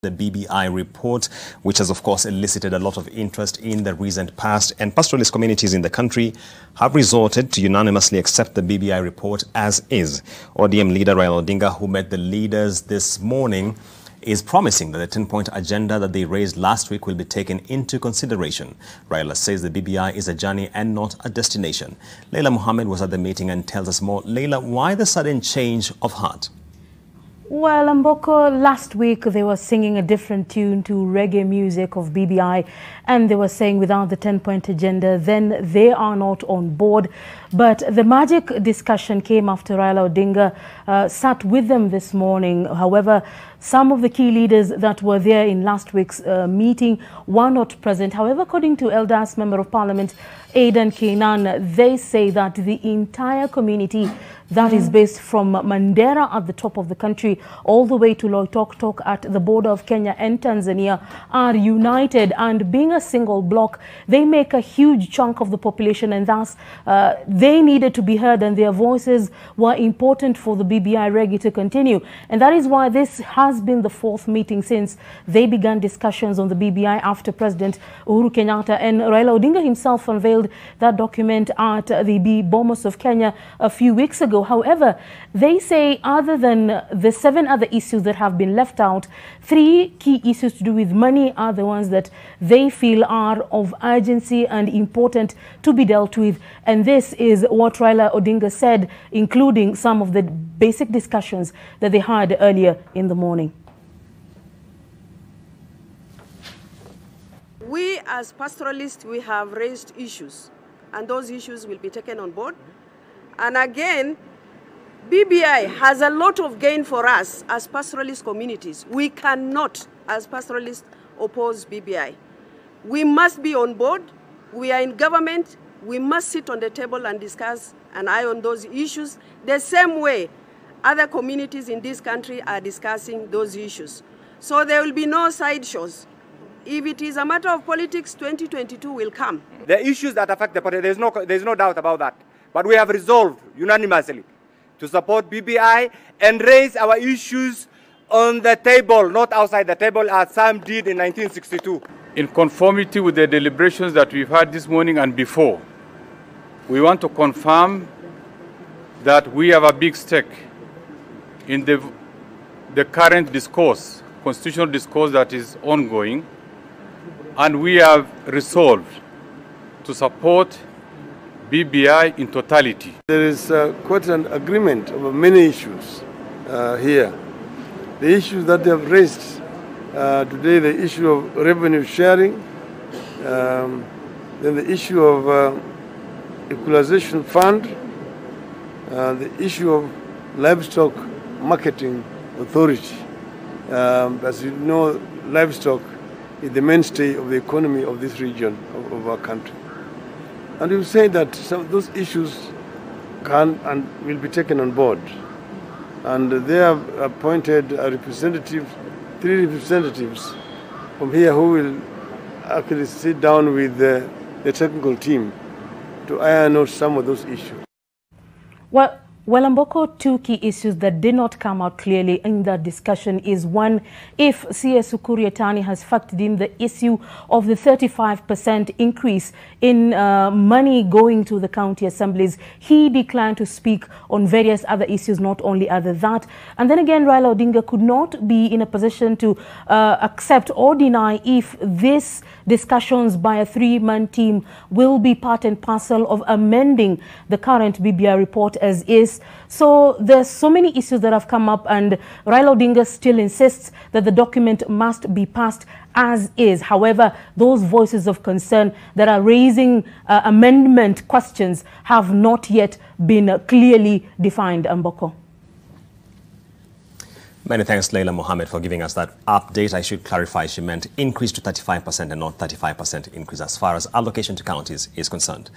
The BBI report, which has of course elicited a lot of interest in the recent past, and pastoralist communities in the country have resorted to unanimously accept the BBI report as is. ODM leader Raila Odinga, who met the leaders this morning, is promising that the 10-point agenda that they raised last week will be taken into consideration. Raila says the BBI is a journey and not a destination. Laila Mohammed was at the meeting and tells us more. Laila, why the sudden change of heart? Well, Mboko, last week they were singing a different tune to reggae music of BBI, and they were saying without the 10-point agenda, then they are not on board. But the magic discussion came after Raila Odinga sat with them this morning. However, some of the key leaders that were there in last week's meeting were not present. However, according to Eldas Member of Parliament Aidan Kainan, they say that the entire community that is based from Mandera at the top of the country all the way to Loitoktok at the border of Kenya and Tanzania are united, and being a single bloc, they make a huge chunk of the population, and thus they needed to be heard, and their voices were important for the BBI reggae to continue. And that is why this has been the fourth meeting since they began discussions on the BBI after President Uhuru Kenyatta and Raila Odinga himself unveiled that document at the Bomas of Kenya a few weeks ago. However, they say other than the 7 other issues that have been left out, 3 key issues to do with money are the ones that they feel are of urgency and important to be dealt with. And this is what Raila Odinga said, including some of the basic discussions that they had earlier in the morning. We as pastoralists, we have raised issues, and those issues will be taken on board. And again, BBI has a lot of gain for us as pastoralist communities. We cannot, as pastoralists, oppose BBI. We must be on board. We are in government. We must sit on the table and discuss and eye on those issues the same way other communities in this country are discussing those issues. So there will be no sideshows. If it is a matter of politics, 2022 will come. The issues that affect the party, there's no doubt about that. But we have resolved unanimously to support BBI and raise our issues on the table, not outside the table, as some did in 1962. In conformity with the deliberations that we've had this morning and before, we want to confirm that we have a big stake in the current discourse, constitutional discourse that is ongoing, and we have resolved to support BBI in totality. There is quite an agreement over many issues here. The issues that they have raised today, the issue of revenue sharing, then the issue of equalization fund, the issue of livestock marketing authority. As you know, livestock is the mainstay of the economy of this region of our country. And we say that some of those issues can and will be taken on board. And they have appointed a representative, 3 representatives from here who will actually sit down with the technical team to iron out some of those issues. Well, Mboko, 2 key issues that did not come out clearly in that discussion is one, if CS Ukur Yatani has factored in the issue of the 35% increase in money going to the county assemblies. He declined to speak on various other issues, not only other that. And then again, Raila Odinga could not be in a position to accept or deny if these discussions by a 3-man team will be part and parcel of amending the current BBI report as is. So there's so many issues that have come up, and Raila Odinga still insists that the document must be passed as is. However, those voices of concern that are raising amendment questions have not yet been clearly defined, Mboko. Many thanks, Laila Mohammed, for giving us that update. I should clarify, she meant increase to 35% and not 35% increase as far as allocation to counties is concerned.